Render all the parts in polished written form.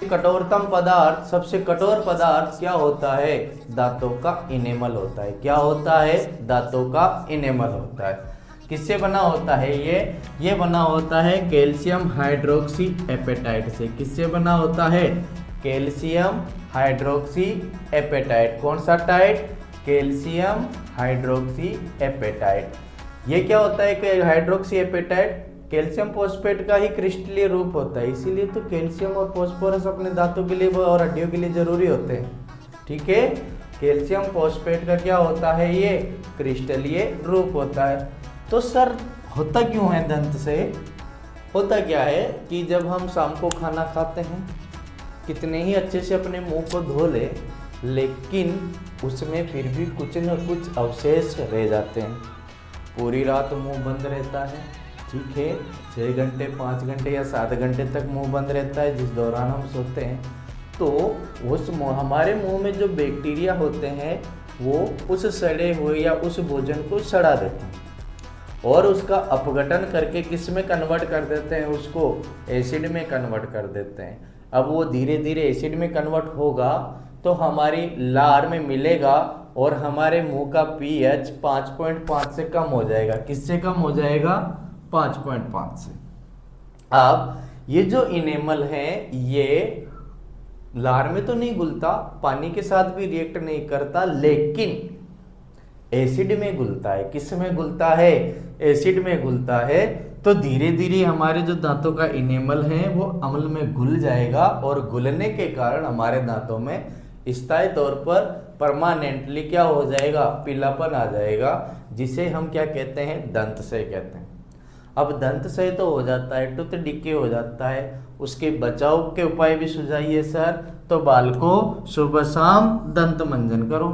कठोरतम पदार्थ, सबसे कठोर पदार्थ क्या होता है? दांतों का इनेमल होता है। क्या होता है? दांतों का इनेमल होता है। किससे बना होता है ये बना होता है कैल्शियम हाइड्रोक्सी एपेटाइट से। किससे बना होता है? Calcium hydroxyapatite. कौन सा टाइट? Calcium hydroxy apatite. ये क्या होता है कि हाइड्रोक्सी एपेटाइट कैल्शियम फॉस्फेट का ही क्रिस्टलीय रूप होता है, इसीलिए तो कैल्शियम और फॉस्फोरस अपने दांतों के लिए और हड्डियों के लिए जरूरी होते हैं। ठीक है, कैल्शियम फॉस्फेट का क्या होता है? ये क्रिस्टलीय रूप होता है। तो सर होता क्यों है दंत से? होता क्या है कि जब हम शाम को खाना खाते हैं, कितने ही अच्छे से अपने मुंह को धो ले, लेकिन उसमें फिर भी कुछ न कुछ अवशेष रह जाते हैं। पूरी रात मुंह बंद रहता है, ठीक है, 6 घंटे 5 घंटे या 7 घंटे तक मुंह बंद रहता है, जिस दौरान हम सोते हैं। तो उस हमारे मुंह में जो बैक्टीरिया होते हैं वो उस सड़े हुए या उस भोजन को सड़ा देते हैं और उसका अपघटन करके किस में कन्वर्ट कर देते हैं? उसको एसिड में कन्वर्ट कर देते हैं। अब वो धीरे धीरे एसिड में कन्वर्ट होगा तो हमारी लार में मिलेगा और हमारे मुंह का पीएच 5.5 से कम हो जाएगा। किससे कम हो जाएगा? 5.5 से। अब ये जो इनेमल है ये लार में तो नहीं घुलता, पानी के साथ भी रिएक्ट नहीं करता, लेकिन एसिड में घुलता है। किस में घुलता है? एसिड में घुलता है। तो धीरे धीरे हमारे जो दांतों का इनेमल है वो अम्ल में घुल जाएगा और घुलने के कारण हमारे दांतों में स्थायी तौर पर परमानेंटली क्या हो जाएगा? पीलापन आ जाएगा, जिसे हम क्या कहते हैं? दंत से कहते हैं। अब दंत से तो हो जाता है, टूथ डिके हो जाता है, उसके बचाव के उपाय भी सुझाइए सर। तो बाल को सुबह शाम दंत मंजन करो,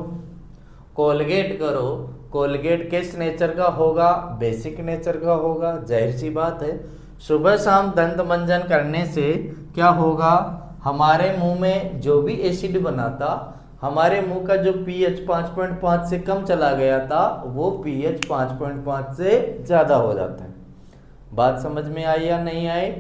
कोलगेट करो। कोलगेट किस नेचर का होगा? बेसिक नेचर का होगा, जाहिर सी बात है। सुबह शाम दंत मंजन करने से क्या होगा? हमारे मुंह में जो भी एसिड बना था, हमारे मुंह का जो पीएच 5.5 से कम चला गया था, वो पीएच 5.5 से ज़्यादा हो जाता है। बात समझ में आई या नहीं आई?